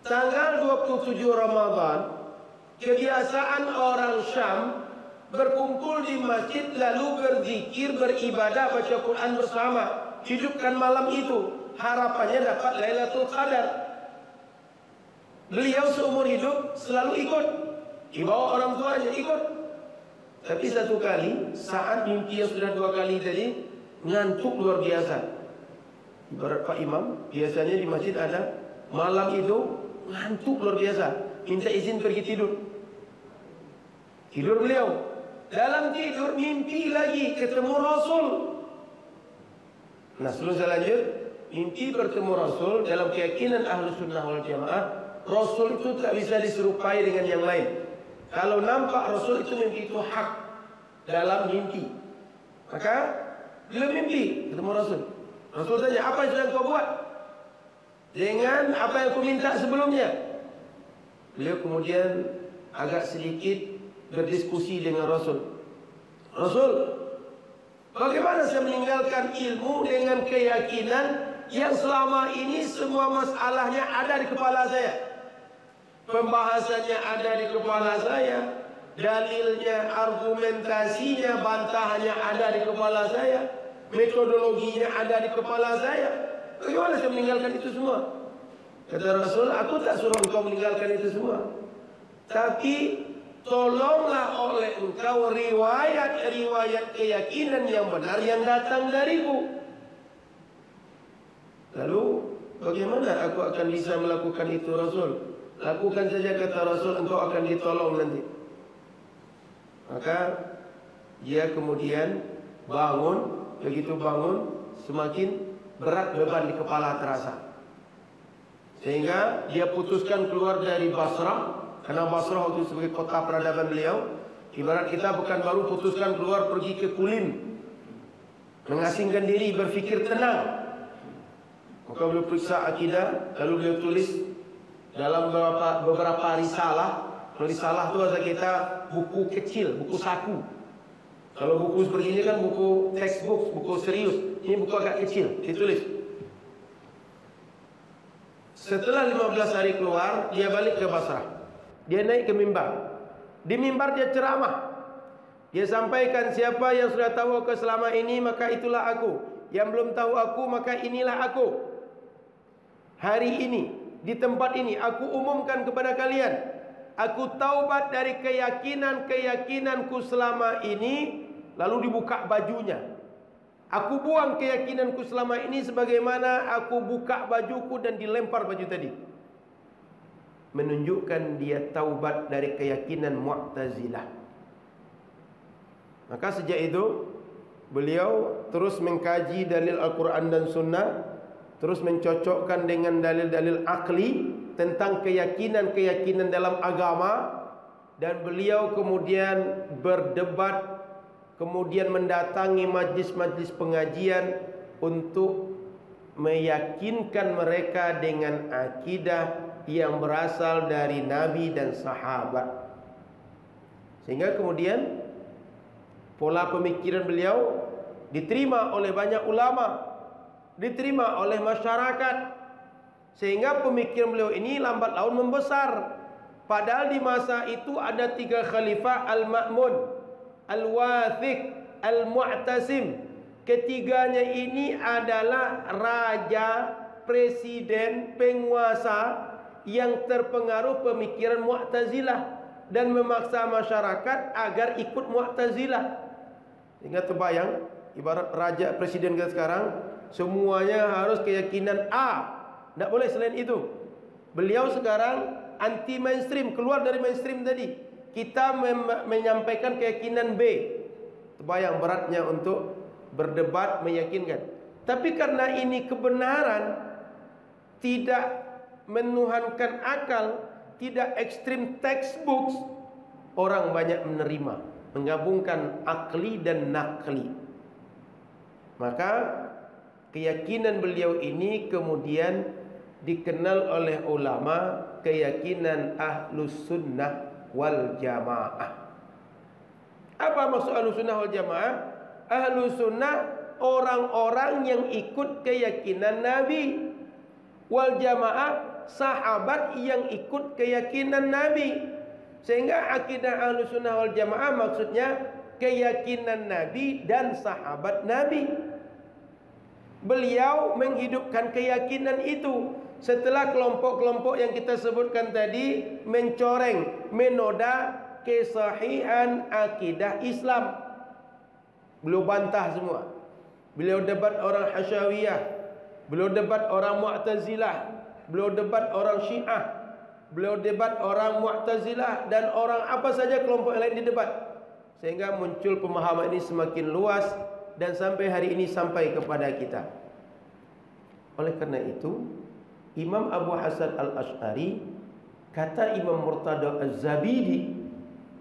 Tanggal 27 Ramadan, kebiasaan orang Syam berkumpul di masjid lalu berzikir, beribadah, baca Quran bersama. Hidupkan malam itu, harapannya dapat Lailatul Qadar. Beliau seumur hidup selalu ikut, dibawa orang tuanya ikut. Tapi satu kali, saat mimpi yang sudah 2 kali tadi, ngantuk luar biasa. Ibarat Pak Imam, biasanya di masjid ada, malam itu ngantuk luar biasa, minta izin pergi tidur. Tidur beliau. Dalam tidur mimpi lagi ketemu Rasul. Nah, sebelum saya lanjut, mimpi bertemu Rasul dalam keyakinan Ahlus Sunnah wal Jamaah, Rasul itu tak bisa diserupai dengan yang lain. Kalau nampak Rasul itu mimpi itu hak dalam mimpi. Maka bila mimpi ketemu Rasul, Rasul tanya, apa yang sudah kau buat dengan apa yang aku minta sebelumnya? Beliau kemudian agak sedikit berdiskusi dengan Rasul. Rasul, bagaimana saya meninggalkan ilmu dengan keyakinan yang selama ini semua masalahnya ada di kepala saya? Pembahasannya ada di kepala saya, dalilnya, argumentasinya, bantahannya ada di kepala saya, metodologinya ada di kepala saya. Bagaimana saya meninggalkan itu semua? Kata Rasul, aku tak suruh engkau meninggalkan itu semua, tapi tolonglah oleh engkau riwayat-riwayat keyakinan yang benar yang datang dariku. Lalu bagaimana aku akan bisa melakukan itu Rasul? Lakukan saja, kata Rasul, engkau akan ditolong nanti. Maka dia kemudian bangun. Begitu bangun, semakin berat beban di kepala terasa, sehingga dia putuskan keluar dari Basrah. Karena Basrah waktu sebagai kota peradaban beliau, ibarat kita bukan baru putuskan keluar pergi ke Kulin, mengasingkan diri, berfikir tenang. Maka beliau periksa akidah, lalu beliau tulis dalam beberapa risalah. Kalau risalah itu bahasa kita buku kecil, buku saku. Kalau buku seperti ini kan buku textbook, buku serius. Ini buku agak kecil, ditulis. Setelah 15 hari keluar, dia balik ke Basrah. Dia naik ke mimbar. Di mimbar dia ceramah. Dia sampaikan, siapa yang sudah tahu aku selama ini, maka itulah aku. Yang belum tahu aku, maka inilah aku. Hari ini, di tempat ini, aku umumkan kepada kalian, Aku taubat dari keyakinanku selama ini. Lalu dibuka bajunya. Aku buang keyakinanku selama ini sebagaimana aku buka bajuku dan dilempar baju tadi. Menunjukkan dia taubat dari keyakinan Mu'tazilah. Maka sejak itu beliau terus mengkaji dalil Al-Quran dan Sunnah, terus mencocokkan dengan dalil-dalil akli tentang keyakinan-keyakinan dalam agama. Dan beliau kemudian berdebat, kemudian mendatangi majlis-majlis pengajian untuk meyakinkan mereka dengan akidah yang berasal dari Nabi dan sahabat. Sehingga kemudian pola pemikiran beliau diterima oleh banyak ulama, diterima oleh masyarakat. Sehingga pemikiran beliau ini lambat laun membesar. Padahal di masa itu ada 3 khalifah: Al-Ma'mun, Al-Wathiq, Al-Mu'tasim. Ketiganya ini adalah raja, presiden, penguasa yang terpengaruh pemikiran Mu'tazilah dan memaksa masyarakat agar ikut Mu'tazilah. Sehingga terbayang, ibarat raja, presiden kita sekarang, semuanya harus keyakinan A, tidak boleh selain itu. Beliau sekarang anti mainstream, keluar dari mainstream tadi. Kita menyampaikan keyakinan B. Terbayang beratnya untuk berdebat meyakinkan. Tapi karena ini kebenaran, tidak menuhankan akal, tidak ekstrim textbooks, orang banyak menerima, menggabungkan akli dan nakli. Maka keyakinan beliau ini kemudian dikenal oleh ulama keyakinan Ahlus Sunnah wal Jamaah. Apa maksud Ahlus Sunnah wal Jamaah? Ahlus Sunnah orang-orang yang ikut keyakinan Nabi, wal Jamaah sahabat yang ikut keyakinan Nabi. Sehingga akidah Ahlus Sunnah wal Jamaah maksudnya keyakinan Nabi dan sahabat Nabi. Beliau menghidupkan keyakinan itu setelah kelompok-kelompok yang kita sebutkan tadi mencoreng, menoda kesahihan akidah Islam. Beliau bantah semua. Beliau debat orang Hasyawiyah, beliau debat orang Mu'tazilah, beliau debat orang Syiah, beliau debat orang Mu'tazilah dan orang apa saja kelompok yang lain didebat. Sehingga muncul pemahaman ini semakin luas dan sampai hari ini sampai kepada kita. Oleh karena itu, Imam Abu Hasan Al-Asy'ari, kata Imam Murtada Az-Zabidi,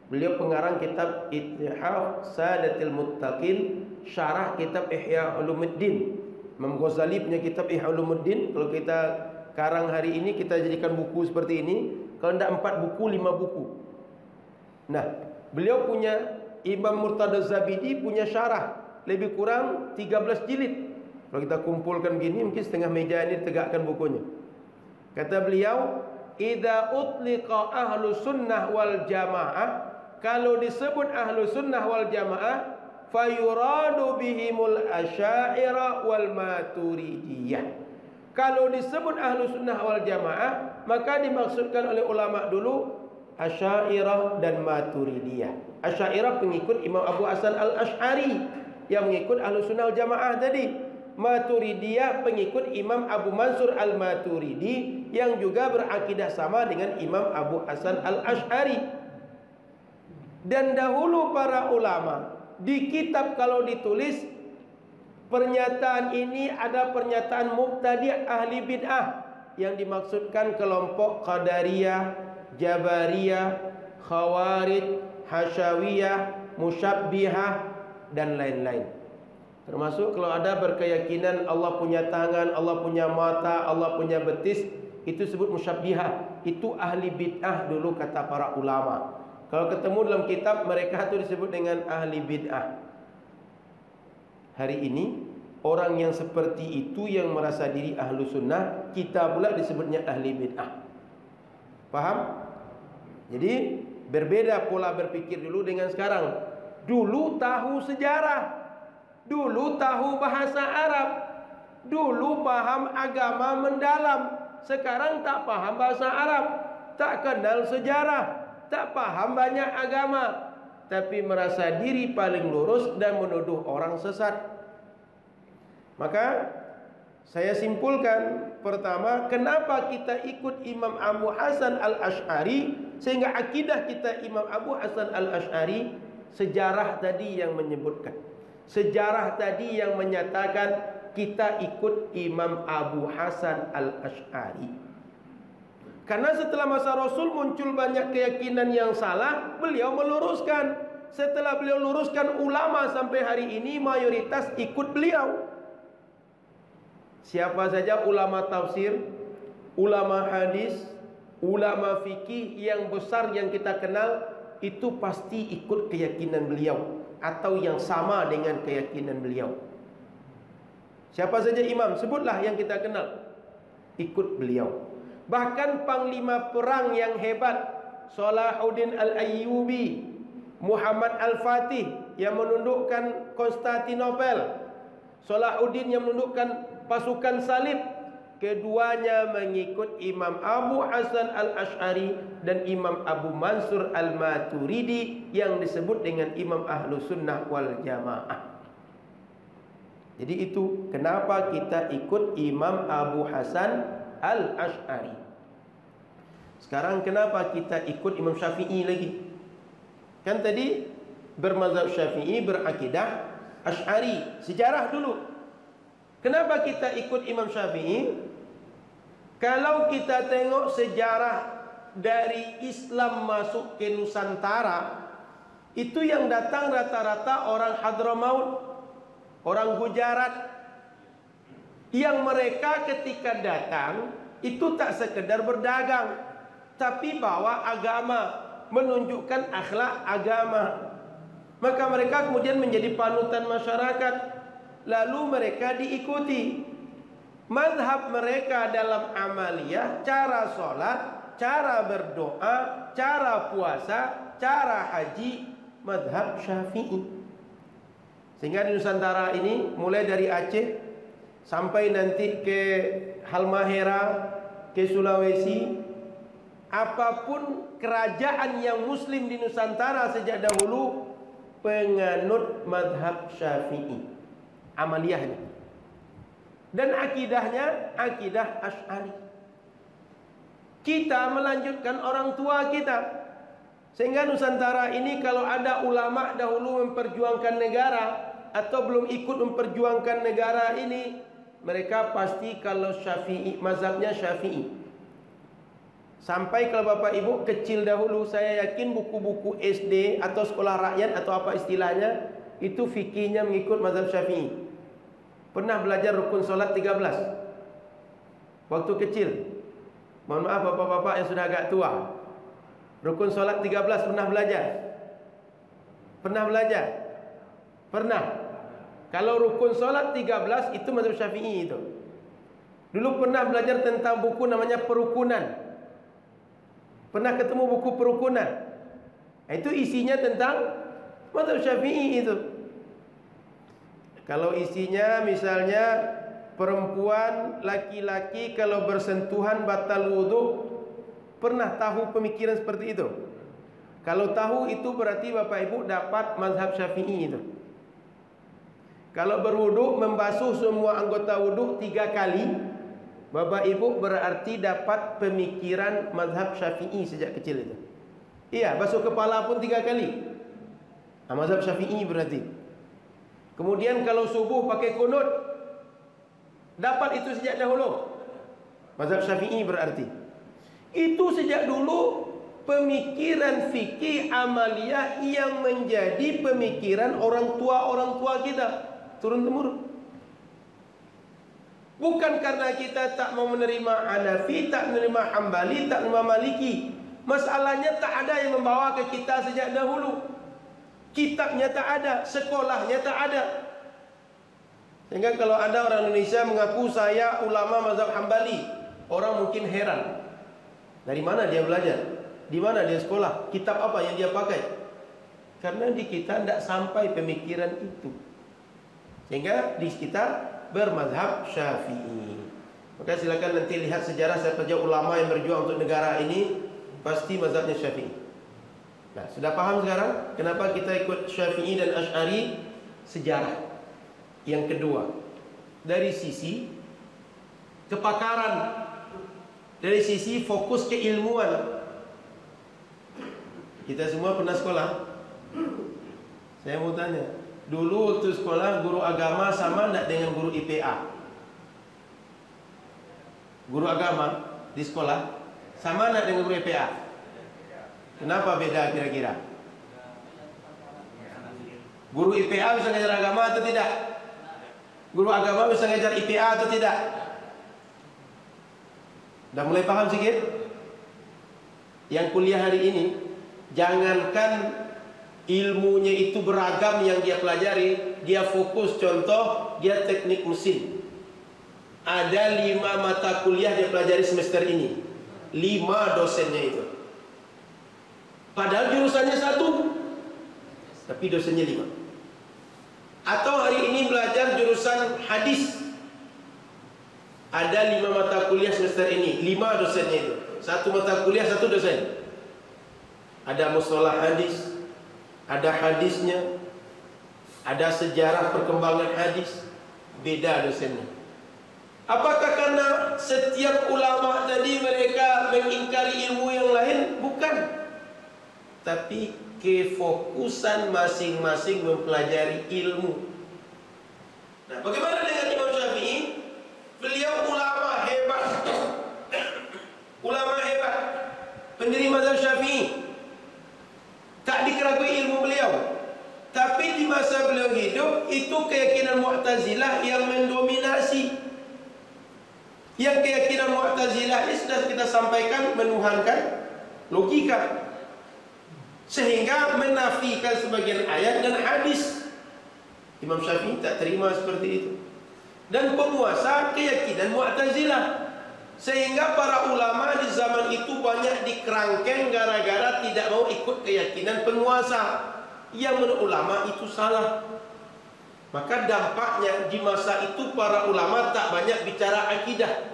beliau pengarang kitab Ittihaf Sadatil Muttaqin, syarah kitab Ihya Ulumuddin. Imam Ghazali punya kitab Ihya Ulumuddin. Kalau kita karang hari ini, kita jadikan buku seperti ini. Kalau tidak 4 buku, 5 buku. Nah, beliau punya, Imam Murtada Az-Zabidi punya syarah lebih kurang 13 jilid. Kalau kita kumpulkan begini, mungkin setengah meja ini tegakkan bukunya. Kata beliau, idza utliqa ahlu sunnah wal jamaah, kalau disebut ahlu sunnah wal jamaah, fayuradu bihimul asy'ariyah wal maturidiyah. Kalau disebut ahlu sunnah wal jamaah, maka dimaksudkan oleh ulama dulu Asy'ariyah dan Maturidiyah. Asy'ariyah pengikut Imam Abu Hasan Al-Asy'ari yang mengikut ahlu sunnah wal jamaah tadi. Maturidiyah pengikut Imam Abu Mansur Al-Maturidi yang juga berakidah sama dengan Imam Abu Hasan Al-Asy'ari. Dan dahulu para ulama di kitab kalau ditulis pernyataan ini ada pernyataan mubtadi' ahli bid'ah yang dimaksudkan kelompok Qadariyah, Jabariyah, Khawarij, Hasyawiyah, Musyabbihah dan lain-lain. Termasuk kalau ada berkeyakinan Allah punya tangan, Allah punya mata, Allah punya betis, itu sebut musyabbihah. Itu ahli bid'ah dulu kata para ulama. Kalau ketemu dalam kitab mereka itu disebut dengan ahli bid'ah. Hari ini orang yang seperti itu yang merasa diri ahlu sunnah, kita pula disebutnya ahli bid'ah. Paham? Jadi berbeda pola berpikir dulu dengan sekarang. Dulu tahu sejarah, dulu tahu bahasa Arab, dulu paham agama mendalam. Sekarang tak paham bahasa Arab, tak kenal sejarah. tak paham banyak agama, tapi merasa diri paling lurus dan menuduh orang sesat. Maka saya simpulkan, pertama, kenapa kita ikut Imam Abu Hasan Al-Asy'ari, sehingga akidah kita Imam Abu Hasan Al-Asy'ari. Sejarah tadi yang menyebutkan, sejarah tadi yang menyatakan kita ikut Imam Abu Hasan Al-Asy'ari. Karena setelah masa Rasul muncul banyak keyakinan yang salah, beliau meluruskan. Setelah beliau luruskan, ulama sampai hari ini mayoritas ikut beliau. Siapa saja ulama tafsir, ulama hadis, ulama fikih yang besar yang kita kenal, itu pasti ikut keyakinan beliau atau yang sama dengan keyakinan beliau. Siapa saja imam, sebutlah yang kita kenal, ikut beliau. Bahkan panglima perang yang hebat, Salahuddin Al-Ayyubi, Muhammad Al-Fatih yang menundukkan Konstantinopel, Salahuddin yang menundukkan pasukan salib, keduanya mengikut Imam Abu Hasan Al-Asy'ari dan Imam Abu Mansur Al-Maturidi yang disebut dengan Imam Ahlus Sunnah wal Jamaah. Jadi itu kenapa kita ikut Imam Abu Hasan Al-Asy'ari. Sekarang kenapa kita ikut Imam Syafi'i lagi? Kan tadi bermazhab Syafi'i, berakidah Asy'ari. Sejarah dulu. Kenapa kita ikut Imam Syafi'i? Kalau kita tengok sejarah dari Islam masuk ke Nusantara, itu yang datang rata-rata orang Hadramaut, orang Gujarat, yang mereka ketika datang itu tak sekedar berdagang, tapi bawa agama, menunjukkan akhlak agama. Maka mereka kemudian menjadi panutan masyarakat, lalu mereka diikuti. Mazhab mereka dalam amaliyah, cara sholat, cara berdoa, cara puasa, cara haji, mazhab Syafi'i. Sehingga di Nusantara ini, mulai dari Aceh sampai nanti ke Halmahera, ke Sulawesi, apapun kerajaan yang muslim di Nusantara sejak dahulu penganut mazhab Syafi'i amaliyahnya. Dan akidahnya akidah Asy'ari. Kita melanjutkan orang tua kita. Sehingga Nusantara ini kalau ada ulama dahulu memperjuangkan negara atau belum ikut memperjuangkan negara ini, mereka pasti kalau Syafi'i, mazhabnya Syafi'i. Sampai kalau Bapak Ibu kecil dahulu, saya yakin buku-buku SD atau sekolah rakyat atau apa istilahnya, itu fikihnya mengikut mazhab Syafi'i. Pernah belajar rukun solat 13 waktu kecil? Mohon maaf bapak-bapak yang sudah agak tua. Rukun solat 13 pernah belajar? Pernah belajar? Pernah. Kalau rukun solat 13 itu mazhab Syafi'i itu. Dulu pernah belajar tentang buku namanya Perukunan. Pernah ketemu buku Perukunan? Itu isinya tentang mazhab Syafi'i itu. Kalau isinya misalnya perempuan, laki-laki kalau bersentuhan batal wudu, pernah tahu pemikiran seperti itu? Kalau tahu itu berarti Bapak Ibu dapat mazhab Syafi'i itu. Kalau berwudu membasuh semua anggota wudu 3 kali, Bapak Ibu berarti dapat pemikiran mazhab Syafi'i sejak kecil itu. Iya, basuh kepala pun 3 kali. Mazhab Syafi'i berarti. Kemudian kalau subuh pakai kunut, dapat itu sejak dahulu. Mazhab Syafi'i berarti. Itu sejak dulu pemikiran fikih amaliyah yang menjadi pemikiran orang tua kita, turun temurun. Bukan karena kita tak mau menerima Hanafi, tak menerima Hambali, tak menerima Maliki. Masalahnya tak ada yang membawa ke kita sejak dahulu. Kitabnya tak ada, sekolahnya tak ada. Sehingga kalau ada orang Indonesia mengaku saya ulama mazhab Hambali, orang mungkin heran. Dari mana dia belajar? Di mana dia sekolah? Kitab apa yang dia pakai? Karena di kita tidak sampai pemikiran itu. Sehingga di kita bermazhab Syafi'i. Maka silakan nanti lihat sejarah siapa saja ulama yang berjuang untuk negara ini, pasti mazhabnya Syafi'i. Nah, sudah paham sekarang kenapa kita ikut Syafi'i dan Asy'ari? Sejarah. Yang kedua, dari sisi kepakaran, dari sisi fokus keilmuan. Kita semua pernah sekolah. Saya mau tanya, dulu waktu sekolah guru agama sama enggak dengan guru IPA? Guru agama di sekolah sama enggak dengan guru IPA? Kenapa beda kira-kira? Guru IPA bisa ngajar agama atau tidak? Guru agama bisa ngajar IPA atau tidak? Dah mulai paham sedikit? Yang kuliah hari ini, jangankan ilmunya itu beragam yang dia pelajari, dia fokus. Contoh, dia teknik mesin. Ada 5 mata kuliah dia pelajari semester ini, 5 dosennya itu. Padahal jurusannya 1, tapi dosennya 5. Atau hari ini belajar jurusan hadis, ada 5 mata kuliah semester ini, 5 dosennya itu. 1 mata kuliah 1 dosen. Ada mustalah hadis, ada hadisnya, ada sejarah perkembangan hadis, beda dosennya. Apakah karena setiap ulama tadi mereka mengingkari ilmu yang lain? Bukan. Tapi kefokusan masing-masing mempelajari ilmu. Nah, bagaimana dengan Imam Syafi'i? Beliau ulama hebat. Ulama hebat, pendiri mazhab Syafi'i. Tak dikeragui ilmu beliau. Tapi di masa beliau hidup, itu keyakinan Mu'tazilah yang mendominasi. Yang keyakinan Mu'tazilah ini sudah kita sampaikan menuhankan logika, sehingga menafikan sebagian ayat dan hadis. Imam Syafi'i tak terima seperti itu. Dan penguasa keyakinan Mu'tazilah, sehingga para ulama di zaman itu banyak dikerangkeng gara-gara tidak mau ikut keyakinan penguasa. Yang menurut ulama itu salah. Maka dampaknya di masa itu para ulama tak banyak bicara akidah.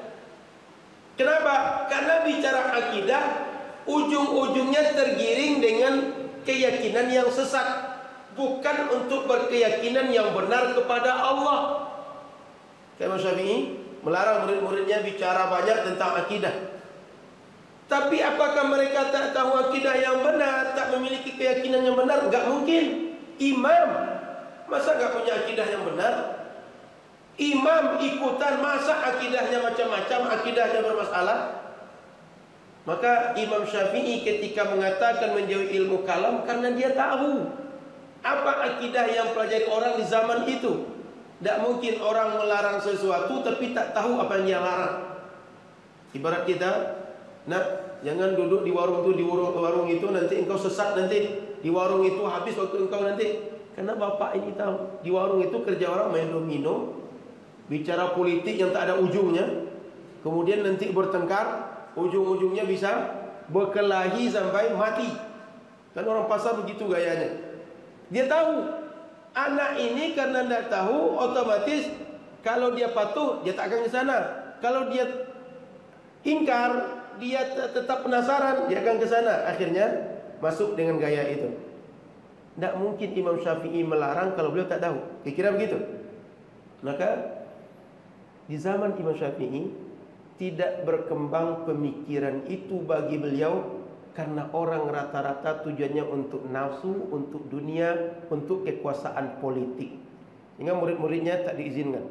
Kenapa? Karena bicara akidah ujung-ujungnya tergiring dengan keyakinan yang sesat, bukan untuk berkeyakinan yang benar kepada Allah. Imam Syafi'i melarang murid-muridnya bicara banyak tentang akidah. Tapi apakah mereka tak tahu akidah yang benar, tak memiliki keyakinan yang benar? Enggak mungkin. Imam masa enggak punya akidah yang benar? Imam ikutan, masa akidahnya macam-macam, akidahnya bermasalah? Maka Imam Syafi'i ketika mengatakan menjauhi ilmu kalam, karena dia tahu apa akidah yang pelajari orang di zaman itu. Tidak mungkin orang melarang sesuatu tapi tak tahu apa yang dia larang. Ibarat kita, nak, jangan duduk di warung itu nanti engkau sesat, nanti di warung itu habis waktu engkau nanti. Karena bapak ini tahu di warung itu kerja orang main domino, bicara politik yang tak ada ujungnya, kemudian nanti bertengkar, ujung-ujungnya bisa berkelahi sampai mati. Kan orang pasar begitu gayanya. Dia tahu anak ini karena tidak tahu, otomatis kalau dia patuh dia tak akan ke sana. Kalau dia ingkar, dia tetap penasaran, dia akan ke sana. Akhirnya masuk dengan gaya itu. Tidak mungkin Imam Syafi'i melarang kalau beliau tak tahu. Kira-kira begitu. Maka di zaman Imam Syafi'i tidak berkembang pemikiran itu bagi beliau, karena orang rata-rata tujuannya untuk nafsu, untuk dunia, untuk kekuasaan politik. Sehingga murid-muridnya tak diizinkan.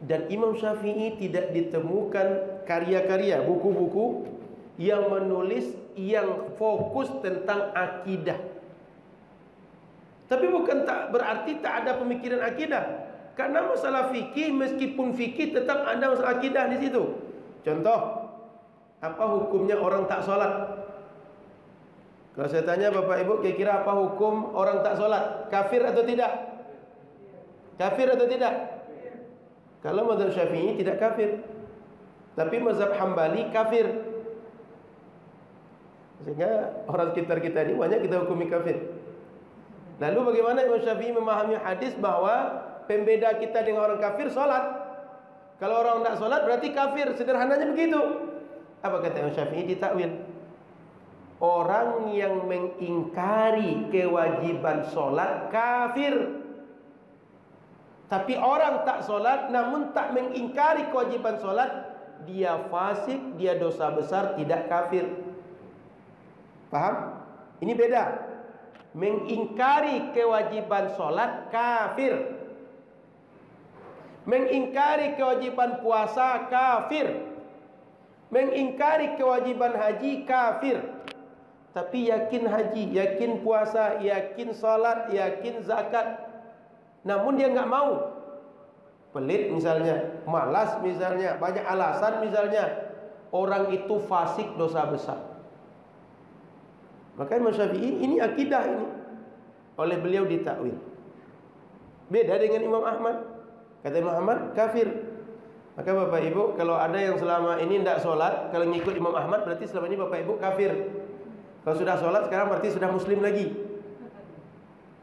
Dan Imam Syafi'i tidak ditemukan karya-karya, buku-buku yang menulis yang fokus tentang akidah. Tapi bukan tak berarti tak ada pemikiran akidah. Karena masalah fikih, meskipun fikih tetap ada masalah akidah di situ. Contoh, apa hukumnya orang tak sholat? Kalau saya tanya Bapak Ibu, kira-kira apa hukum orang tak sholat? Kafir atau tidak? Kafir atau tidak? Kalau mazhab Syafi'i tidak kafir, tapi mazhab Hambali kafir. Sehingga orang sekitar kita ini banyak kita hukumi kafir. Lalu bagaimana Imam Syafi'i memahami hadis bahwa pembeda kita dengan orang kafir sholat? Kalau orang tidak sholat berarti kafir. Sederhananya begitu. Apa kata Imam Syafi'i? Ditakwil. orang yang mengingkari kewajiban solat kafir. Tapi orang tak solat namun tak mengingkari kewajiban solat, dia fasik, dia dosa besar, tidak kafir. Paham? Ini beda. Mengingkari kewajiban solat kafir. Mengingkari kewajiban puasa kafir. Mengingkari kewajiban haji kafir. Tapi yakin haji, yakin puasa, yakin salat, yakin zakat, namun dia enggak mau. Pelit misalnya, malas misalnya, banyak alasan misalnya, orang itu fasik, dosa besar. Maka Imam Syafi'i ini akidah ini oleh beliau ditakwil. Beda dengan Imam Ahmad. Kata Imam Ahmad kafir. Maka Bapak Ibu, kalau ada yang selama ini tidak sholat, kalau ngikut Imam Ahmad berarti selama ini Bapak Ibu kafir. Kalau sudah sholat sekarang berarti sudah muslim lagi.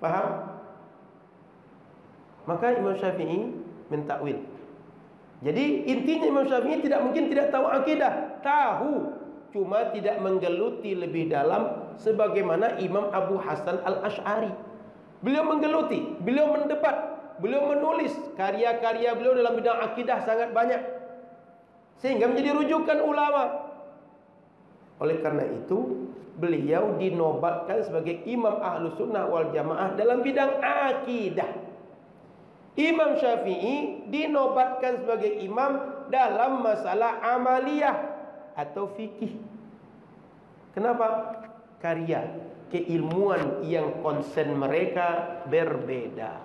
Paham? Maka Imam Syafi'i mentakwil. Jadi intinya Imam Syafi'i tidak mungkin tidak tahu akidah. Tahu, cuma tidak menggeluti lebih dalam sebagaimana Imam Abu Hasan Al-Asy'ari. Beliau menggeluti, beliau mendebat, beliau menulis, karya-karya beliau dalam bidang akidah sangat banyak, sehingga menjadi rujukan ulama. Oleh karena itu beliau dinobatkan sebagai Imam Ahlus Sunnah wal Jamaah dalam bidang akidah. Imam Syafi'i dinobatkan sebagai imam dalam masalah amaliyah atau fikih. Kenapa? Karya, keilmuan yang konsen mereka berbeda.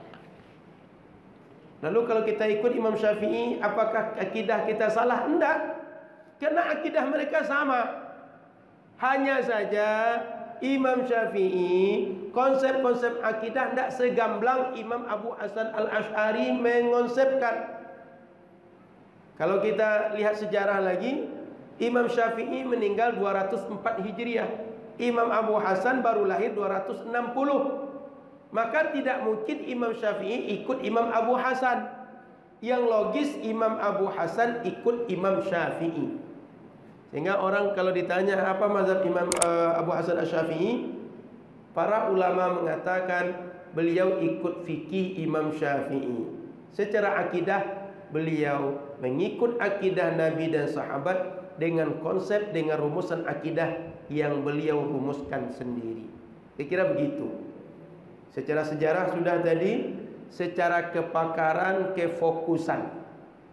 Lalu kalau kita ikut Imam Syafi'i, apakah akidah kita salah? Enggak. Karena akidah mereka sama. Hanya saja Imam Syafi'i konsep-konsep akidah tidak segamblang Imam Abu Hasan Al-Asy'ari mengonsepkan. Kalau kita lihat sejarah lagi, Imam Syafi'i meninggal 204 Hijriah. Imam Abu Hasan baru lahir 260. Maka tidak mungkin Imam Syafi'i ikut Imam Abu Hasan. Yang logis Imam Abu Hasan ikut Imam Syafi'i. Sehingga orang kalau ditanya apa mazhab Imam Abu Hasan Asy-Syafi'i, para ulama mengatakan beliau ikut fikih Imam Syafi'i. Secara akidah beliau mengikut akidah Nabi dan sahabat dengan konsep, dengan rumusan akidah yang beliau rumuskan sendiri. Kira-kira begitu. Secara sejarah sudah tadi, secara kepakaran, kefokusan.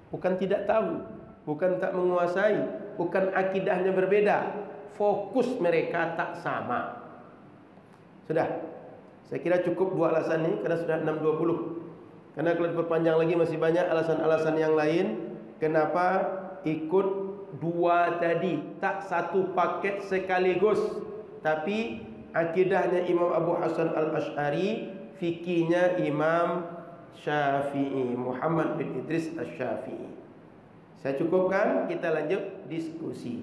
Bukan tidak tahu, bukan tak menguasai, bukan akidahnya berbeda, fokus mereka tak sama. Sudah, saya kira cukup dua alasan ini karena sudah 6.20. Karena kalau diperpanjang lagi masih banyak alasan-alasan yang lain kenapa ikut dua tadi, tak satu paket sekaligus. Tapi akidahnya Imam Abu Hasan Al-Asy'ari, fikihnya Imam Syafi'i, Muhammad bin Idris Asy-Syafi'i. Saya cukupkan, kita lanjut diskusi.